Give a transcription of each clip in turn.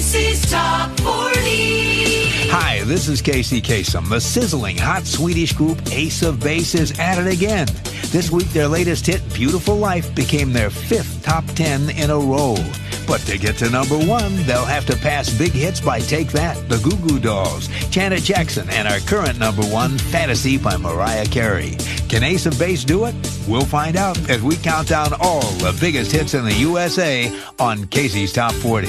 Casey's Top 40. Hi, this is Casey Kasem. The sizzling hot Swedish group Ace of Base is at it again. This week, their latest hit, Beautiful Life, became their 5th top 10 in a row. But to get to number 1, they'll have to pass big hits by Take That, the Goo Goo Dolls, Janet Jackson, and our current number 1, Fantasy by Mariah Carey. Can Ace of Base do it? We'll find out as we count down all the biggest hits in the USA on Casey's Top 40.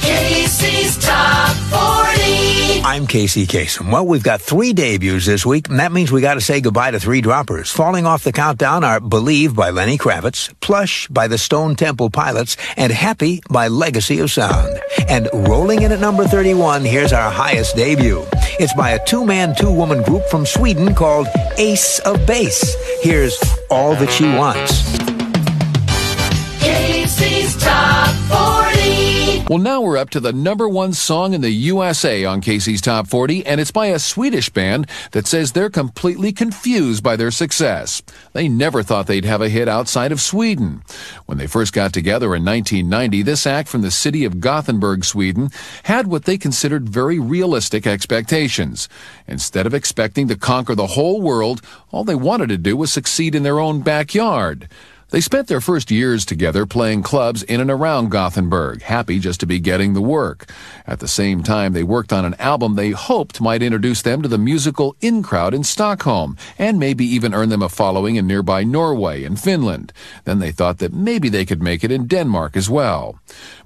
Casey's Top 40. I'm Casey Kasem. Well, we've got 3 debuts this week, and that means we got to say goodbye to 3 droppers. Falling off the countdown are Believe by Lenny Kravitz, Plush by the Stone Temple Pilots, and Happy by Legacy of Sound. And rolling in at number 31, here's our highest debut. It's by a 2-man, 2-woman group from Sweden called Ace of Base. Here's All That She Wants. Casey's Top 40. Well, now we're up to the number 1 song in the USA on Casey's Top 40, and it's by a Swedish band that says they're completely confused by their success. They never thought they'd have a hit outside of Sweden. When they first got together in 1990, this act from the city of Gothenburg, Sweden, had what they considered very realistic expectations. Instead of expecting to conquer the whole world, all they wanted to do was succeed in their own backyard. They spent their first years together playing clubs in and around Gothenburg, happy just to be getting the work. At the same time, they worked on an album they hoped might introduce them to the musical in-crowd in Stockholm, and maybe even earn them a following in nearby Norway and Finland. Then they thought that maybe they could make it in Denmark as well.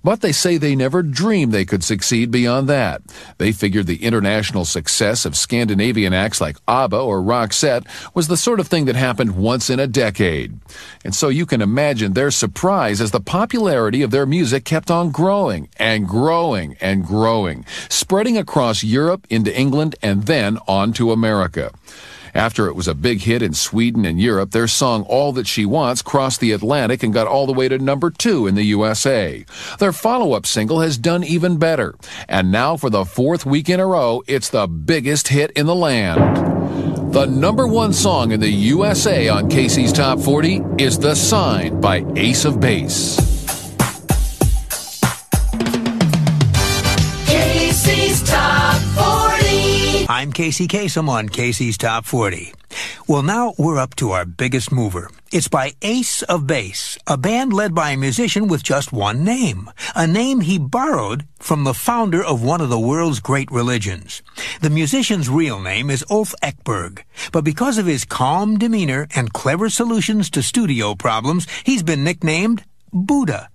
But they say they never dreamed they could succeed beyond that. They figured the international success of Scandinavian acts like ABBA or Roxette was the sort of thing that happened once in a decade. And so you can imagine their surprise as the popularity of their music kept on growing and growing and growing, spreading across Europe into England and then on to America. After it was a big hit in Sweden and Europe, their song All That She Wants crossed the Atlantic and got all the way to number 2 in the USA. Their follow-up single has done even better. And now for the 4th week in a row, it's the biggest hit in the land. The number 1 song in the USA on Casey's Top 40 is The Sign by Ace of Base. Casey's Top 40. I'm Casey Kasem on Casey's Top 40. Well, now we're up to our biggest mover. It's by Ace of Base, a band led by a musician with just one name, a name he borrowed from the founder of one of the world's great religions. The musician's real name is Ulf Ekberg, but because of his calm demeanor and clever solutions to studio problems, he's been nicknamed Buddha.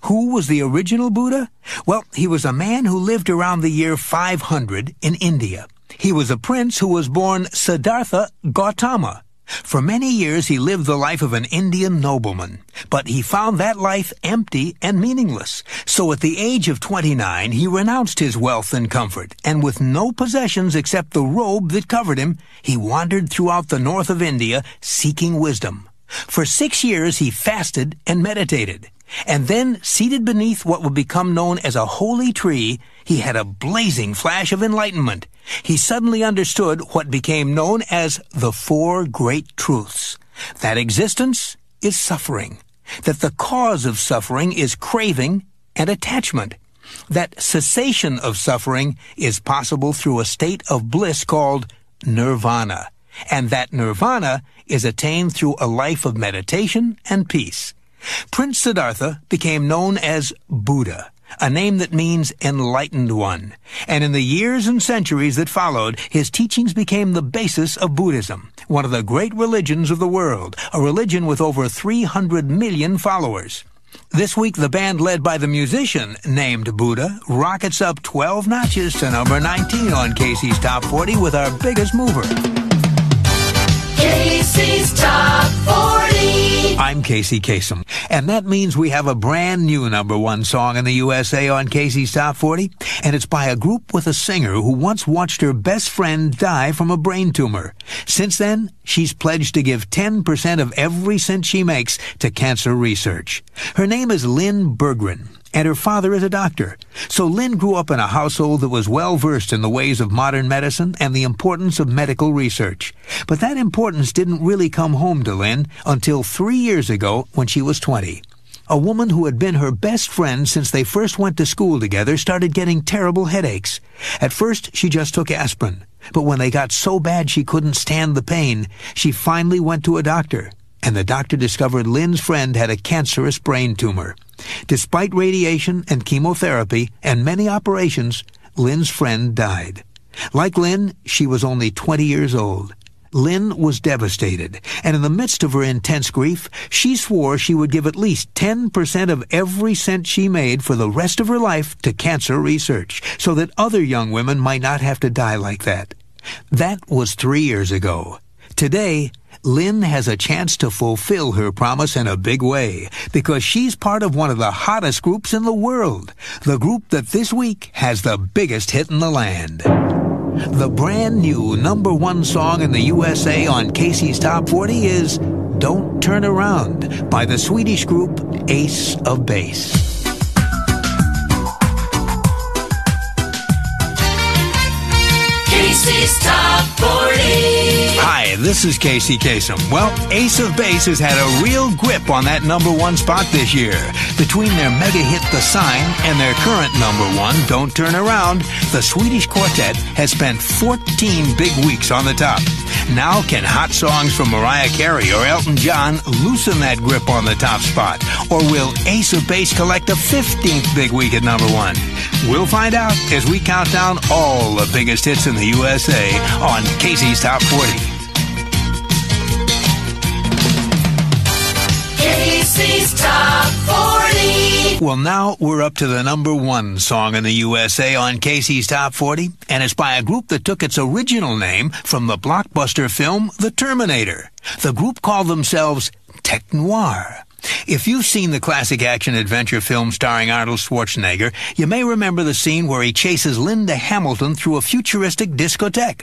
Who was the original Buddha? Well, he was a man who lived around the year 500 in India. He was a prince who was born Siddhartha Gautama. For many years he lived the life of an Indian nobleman, but he found that life empty and meaningless. So at the age of 29, he renounced his wealth and comfort, and with no possessions except the robe that covered him, he wandered throughout the north of India seeking wisdom. For 6 years he fasted and meditated. And then, seated beneath what would become known as a holy tree, he had a blazing flash of enlightenment. He suddenly understood what became known as the 4 great truths. That existence is suffering. That the cause of suffering is craving and attachment. That cessation of suffering is possible through a state of bliss called nirvana. And that nirvana is attained through a life of meditation and peace. Prince Siddhartha became known as Buddha, a name that means enlightened one. And in the years and centuries that followed, his teachings became the basis of Buddhism, one of the great religions of the world, a religion with over 300 million followers. This week, the band led by the musician named Buddha rockets up 12 notches to number 19 on Casey's Top 40 with our biggest mover. Casey's Top 40. I'm Casey Kasem, and that means we have a brand new number 1 song in the USA on Casey's Top 40, and it's by a group with a singer who once watched her best friend die from a brain tumor. Since then, she's pledged to give 10% of every cent she makes to cancer research. Her name is Linn Berggren, and her father is a doctor. So Linn grew up in a household that was well versed in the ways of modern medicine and the importance of medical research. But that importance didn't really come home to Linn until 3 years ago when she was 20. A woman who had been her best friend since they first went to school together started getting terrible headaches. At first, she just took aspirin. But when they got so bad she couldn't stand the pain, she finally went to a doctor. And the doctor discovered Lynn's friend had a cancerous brain tumor. Despite radiation and chemotherapy and many operations, Lynn's friend died. Like Linn, she was only 20 years old. Linn was devastated, and in the midst of her intense grief, she swore she would give at least 10% of every cent she made for the rest of her life to cancer research, so that other young women might not have to die like that. That was 3 years ago. Today, Linn has a chance to fulfill her promise in a big way, because she's part of one of the hottest groups in the world, the group that this week has the biggest hit in the land. The brand new #1 song in the USA on Casey's Top 40 is Don't Turn Around by the Swedish group Ace of Base. Casey's Top 40. Hi, this is Casey Kasem. Well, Ace of Base has had a real grip on that #1 spot this year. Between their mega hit The Sign and their current #1, Don't Turn Around, the Swedish quartet has spent 14 big weeks on the top. Now can hot songs from Mariah Carey or Elton John loosen that grip on the top spot? Or will Ace of Base collect a 15th big week at #1? We'll find out as we count down all the biggest hits in the USA on Casey's Top 40. Casey's Top 40. Well, now we're up to the #1 song in the USA on Casey's Top 40, and it's by a group that took its original name from the blockbuster film The Terminator. The group called themselves Tech Noir. If you've seen the classic action-adventure film starring Arnold Schwarzenegger, you may remember the scene where he chases Linda Hamilton through a futuristic discotheque.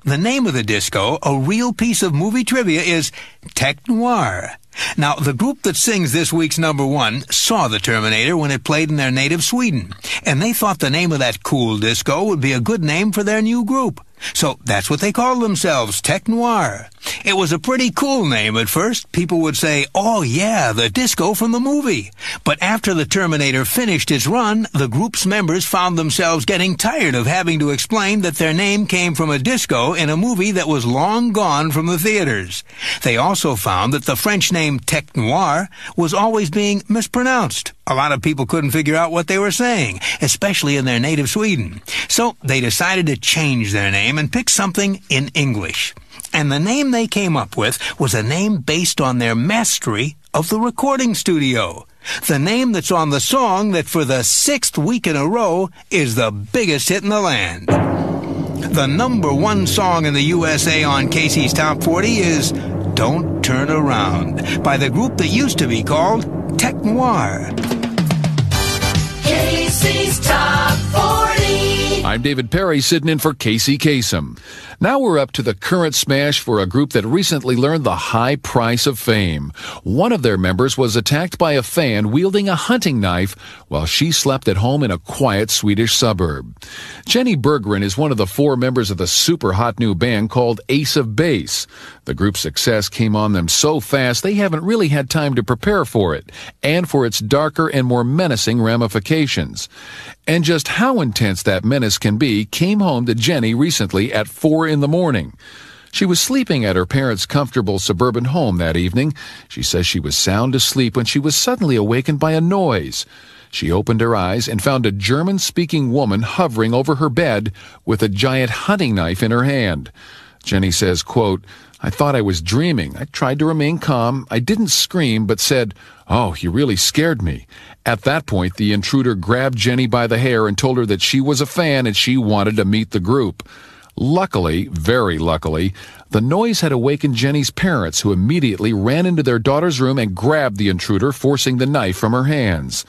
The name of the disco, a real piece of movie trivia, is Tech Noir. Now, the group that sings this week's #1 saw The Terminator when it played in their native Sweden, and they thought the name of that cool disco would be a good name for their new group. So that's what they called themselves, Tech Noir. It was a pretty cool name at first. People would say, oh yeah, the disco from the movie. But after The Terminator finished its run, the group's members found themselves getting tired of having to explain that their name came from a disco in a movie that was long gone from the theaters. They also found that the French name Tech Noir was always being mispronounced. A lot of people couldn't figure out what they were saying, especially in their native Sweden. So they decided to change their name and pick something in English. And the name they came up with was a name based on their mastery of the recording studio. The name that's on the song that for the 6th week in a row is the biggest hit in the land. The #1 song in the USA on Casey's Top 40 is Don't Turn Around by the group that used to be called Tech Noir. Casey's Top 40. I'm David Perry, sitting in for Casey Kasem. Now we're up to the current smash for a group that recently learned the high price of fame. One of their members was attacked by a fan wielding a hunting knife while she slept at home in a quiet Swedish suburb. Linn Berggren is one of the 4 members of the super hot new band called Ace of Base. The group's success came on them so fast they haven't really had time to prepare for it, and for its darker and more menacing ramifications. And just how intense that menace can be came home to Jenny recently at 4 in the morning. She was sleeping at her parents' comfortable suburban home that evening. She says she was sound asleep when she was suddenly awakened by a noise. She opened her eyes and found a German-speaking woman hovering over her bed with a giant hunting knife in her hand. Jenny says, quote, I thought I was dreaming. I tried to remain calm. I didn't scream, but said, oh, you really scared me. At that point, the intruder grabbed Jenny by the hair and told her that she was a fan and she wanted to meet the group. Luckily, very luckily, the noise had awakened Jenny's parents, who immediately ran into their daughter's room and grabbed the intruder, forcing the knife from her hands.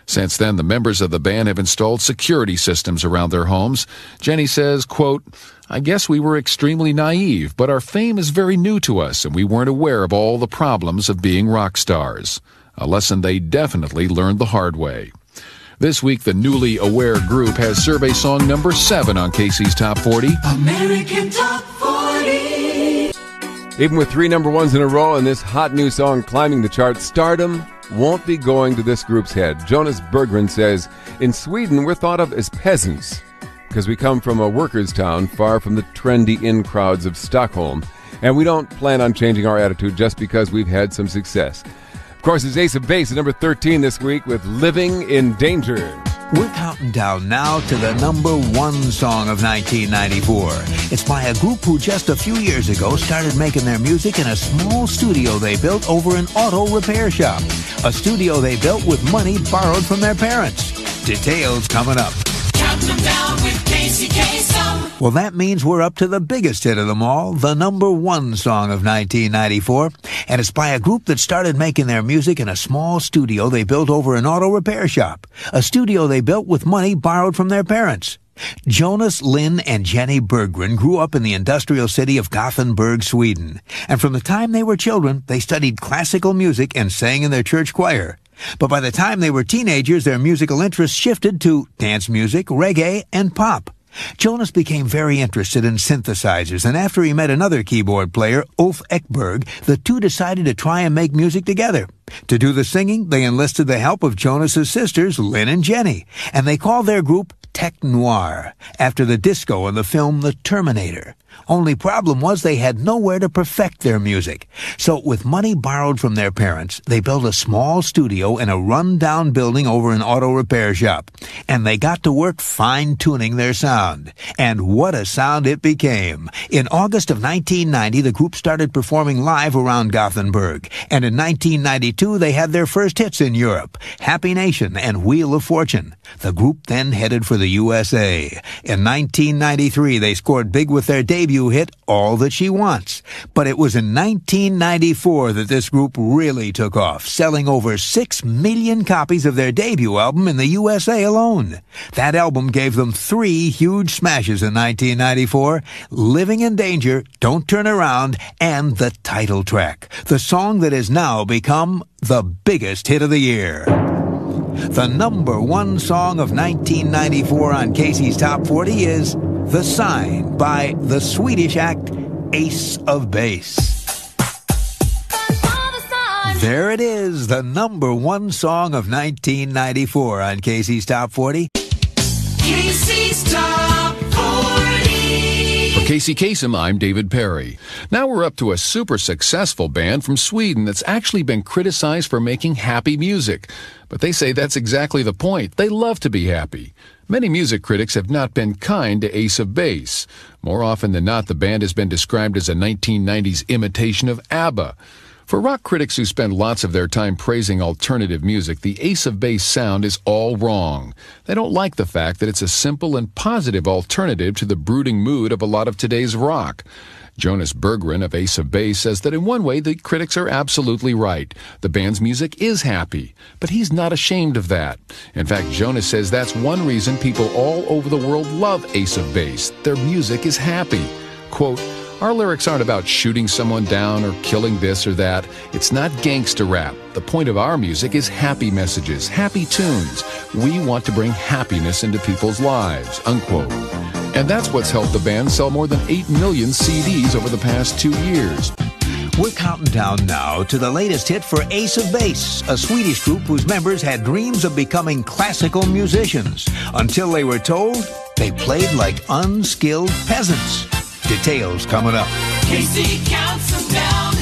Since then, the members of the band have installed security systems around their homes. Jenny says, quote, I guess we were extremely naive, but our fame is very new to us, and we weren't aware of all the problems of being rock stars. A lesson they definitely learned the hard way. This week, the newly aware group has survey song #7 on Casey's Top 40. American Top 40. Even with 3 number ones in a row and this hot new song climbing the charts, stardom won't be going to this group's head. Jonas Berggren says, in Sweden, we're thought of as peasants because we come from a workers' town far from the trendy in-crowds of Stockholm, and we don't plan on changing our attitude just because we've had some success. Of course, it's Ace of Base at number 13 this week with Living in Danger. We're counting down now to the number 1 song of 1994. It's by a group who just a few years ago started making their music in a small studio they built over an auto repair shop. A studio they built with money borrowed from their parents. Details coming up. Counting them down with Casey Kasem. Well, that means we're up to the biggest hit of them all, the number 1 song of 1994. And it's by a group that started making their music in a small studio they built over an auto repair shop. A studio they built with money borrowed from their parents. Jonas, Linn, and Jenny Berggren grew up in the industrial city of Gothenburg, Sweden. And from the time they were children, they studied classical music and sang in their church choir. But by the time they were teenagers, their musical interests shifted to dance music, reggae, and pop. Jonas became very interested in synthesizers, and after he met another keyboard player, Ulf Ekberg, the two decided to try and make music together. To do the singing, they enlisted the help of Jonas's sisters, Linn and Jenny, and they called their group Tech Noir, after the disco in the film The Terminator. Only problem was they had nowhere to perfect their music. So with money borrowed from their parents, they built a small studio in a run-down building over an auto repair shop. And they got to work fine-tuning their sound. And what a sound it became. In August of 1990, the group started performing live around Gothenburg. And in 1992, they had their first hits in Europe, Happy Nation and Wheel of Fortune. The group then headed for the USA. In 1993, they scored big with their debut hit, All That She Wants. But it was in 1994 that this group really took off, selling over 6 million copies of their debut album in the USA alone. That album gave them 3 huge smashes in 1994, Living in Danger, Don't Turn Around, and the title track, the song that has now become the biggest hit of the year. The number 1 song of 1994 on Casey's Top 40 is The Sign by the Swedish act Ace of Base. There it is, the number 1 song of 1994 on Casey's Top 40. Casey's Top 40. For Casey Kasem, I'm David Perry. Now we're up to a super successful band from Sweden that's actually been criticized for making happy music. But they say that's exactly the point. They love to be happy. Many music critics have not been kind to Ace of Base. More often than not, the band has been described as a 1990s imitation of ABBA. For rock critics who spend lots of their time praising alternative music, the Ace of Base sound is all wrong. They don't like the fact that it's a simple and positive alternative to the brooding mood of a lot of today's rock. Jonas Berggren of Ace of Base says that in one way the critics are absolutely right. The band's music is happy, but he's not ashamed of that. In fact, Jonas says that's one reason people all over the world love Ace of Base. Their music is happy. Quote, our lyrics aren't about shooting someone down or killing this or that. It's not gangsta rap. The point of our music is happy messages, happy tunes. We want to bring happiness into people's lives, unquote. And that's what's helped the band sell more than 8 million CDs over the past 2 years. We're counting down now to the latest hit for Ace of Base, a Swedish group whose members had dreams of becoming classical musicians until they were told they played like unskilled peasants. Details coming up. Casey counts them down.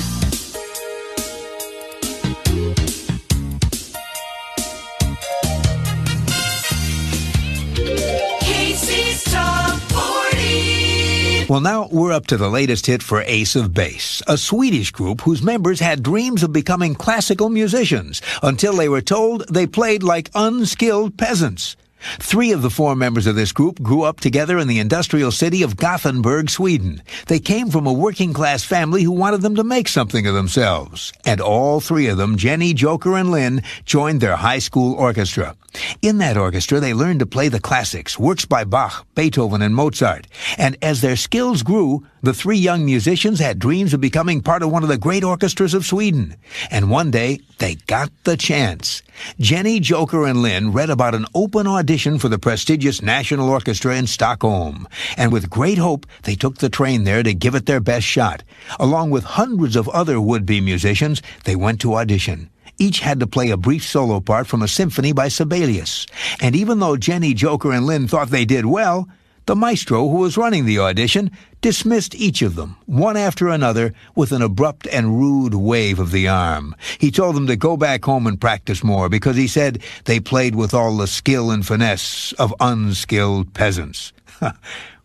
Casey's Top 40. Well, now we're up to the latest hit for Ace of Base, a Swedish group whose members had dreams of becoming classical musicians until they were told they played like unskilled peasants. 3 of the 4 members of this group grew up together in the industrial city of Gothenburg, Sweden. They came from a working-class family who wanted them to make something of themselves. And all 3 of them, Jenny, Joker, and Linn, joined their high school orchestra. In that orchestra, they learned to play the classics, works by Bach, Beethoven, and Mozart. And as their skills grew, the three young musicians had dreams of becoming part of one of the great orchestras of Sweden. And one day, they got the chance. Jenny, Joker, and Linn read about an open audition for the prestigious National Orchestra in Stockholm. And with great hope, they took the train there to give it their best shot. Along with hundreds of other would-be musicians, they went to audition. Each had to play a brief solo part from a symphony by Sibelius. And even though Jenny, Joker, and Linn thought they did well, the maestro who was running the audition dismissed each of them, one after another, with an abrupt and rude wave of the arm. He told them to go back home and practice more because he said they played with all the skill and finesse of unskilled peasants.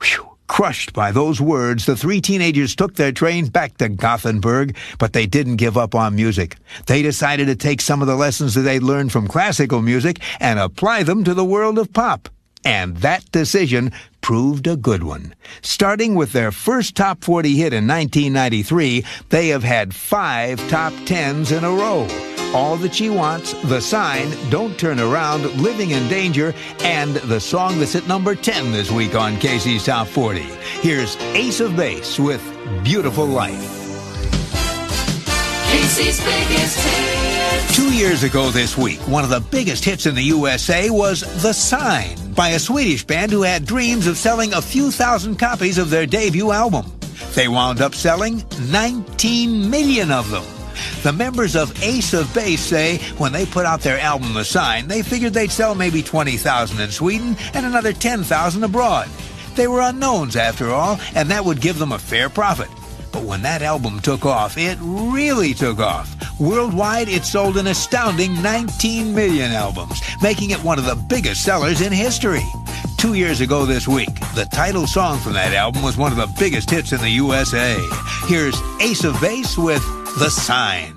Whew. Crushed by those words, the three teenagers took their train back to Gothenburg, but they didn't give up on music. They decided to take some of the lessons that they'd learned from classical music and apply them to the world of pop. And that decision proved a good one. Starting with their first top 40 hit in 1993, they have had 5 top 10s in a row. All That She Wants, The Sign, Don't Turn Around, Living in Danger, and the song that's at number 10 this week on Casey's Top 40. Here's Ace of Base with Beautiful Life. Casey's biggest hits. 2 years ago this week, one of the biggest hits in the USA was The Sign by a Swedish band who had dreams of selling a few thousand copies of their debut album. They wound up selling 19 million of them. The members of Ace of Base say when they put out their album The Sign, they figured they'd sell maybe 20,000 in Sweden and another 10,000 abroad. They were unknowns after all, and that would give them a fair profit. But when that album took off, it really took off. Worldwide, it sold an astounding 19 million albums, making it one of the biggest sellers in history. 2 years ago this week, the title song from that album was one of the biggest hits in the USA. Here's Ace of Base with The Sign.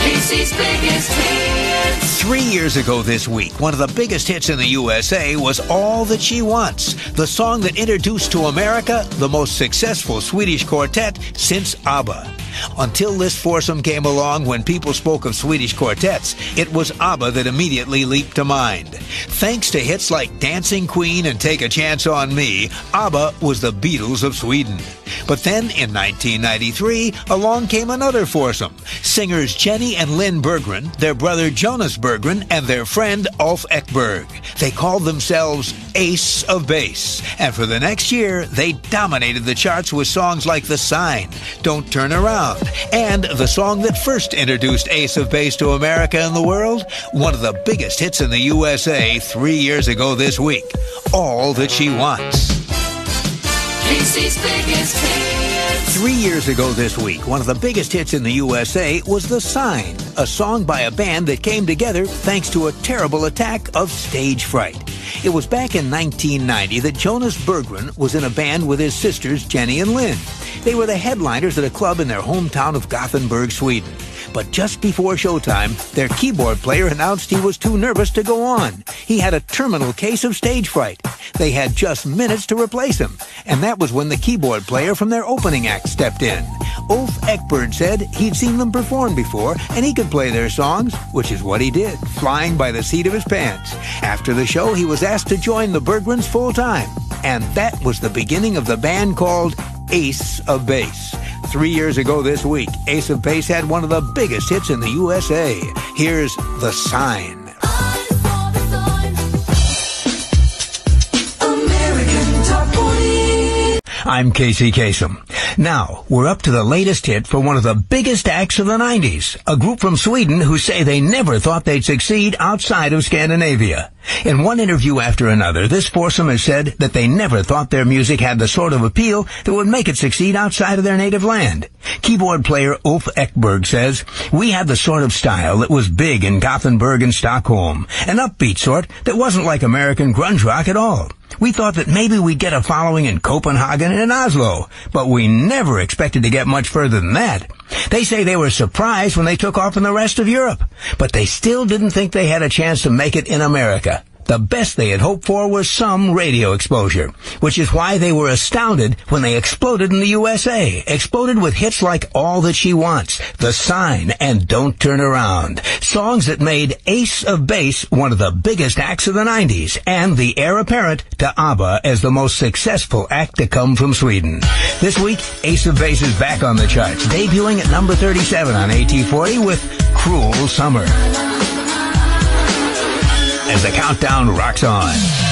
Casey's biggest hits. 3 years ago this week, one of the biggest hits in the USA was All That She Wants, the song that introduced to America the most successful Swedish quartet since ABBA. Until this foursome came along, when people spoke of Swedish quartets, it was ABBA that immediately leaped to mind. Thanks to hits like Dancing Queen and Take a Chance on Me, ABBA was the Beatles of Sweden. But then, in 1993, along came another foursome. Singers Jenny and Linn Berggren, their brother Jonas Berggren, and their friend Ulf Ekberg. They called themselves Ace of Base. And for the next year, they dominated the charts with songs like The Sign, Don't Turn Around, and the song that first introduced Ace of Base to America and the world, one of the biggest hits in the USA 3 years ago this week, All That She Wants. Casey's biggest hits. 3 years ago this week, one of the biggest hits in the USA was The Sign, a song by a band that came together thanks to a terrible attack of stage fright. It was back in 1990 that Jonas Berggren was in a band with his sisters Jenny and Linn. They were the headliners at a club in their hometown of Gothenburg, Sweden. But just before showtime, their keyboard player announced he was too nervous to go on. He had a terminal case of stage fright. They had just minutes to replace him, and that was when the keyboard player from their opening act stepped in. Ulf Ekberg said he'd seen them perform before, and he could play their songs, which is what he did, flying by the seat of his pants. After the show, he was asked to join the Berggrens full-time, and that was the beginning of the band called Ace of Base. 3 years ago this week, Ace of Base had one of the biggest hits in the USA. Here's The Sign. American Top 40. I'm Casey Kasem. Now, we're up to the latest hit for one of the biggest acts of the 90s, a group from Sweden who say they never thought they'd succeed outside of Scandinavia. In one interview after another, this foursome has said that they never thought their music had the sort of appeal that would make it succeed outside of their native land. Keyboard player Ulf Ekberg says, "We had the sort of style that was big in Gothenburg and Stockholm, an upbeat sort that wasn't like American grunge rock at all. We thought that maybe we'd get a following in Copenhagen and in Oslo, but we never expected to get much further than that." They say they were surprised when they took off in the rest of Europe, but they still didn't think they had a chance to make it in America. The best they had hoped for was some radio exposure, which is why they were astounded when they exploded in the USA. Exploded with hits like All That She Wants, The Sign, and Don't Turn Around. Songs that made Ace of Base one of the biggest acts of the 90s, and the heir apparent to ABBA as the most successful act to come from Sweden. This week, Ace of Base is back on the charts, debuting at number 37 on AT40 with Cruel Summer. As the countdown rocks on.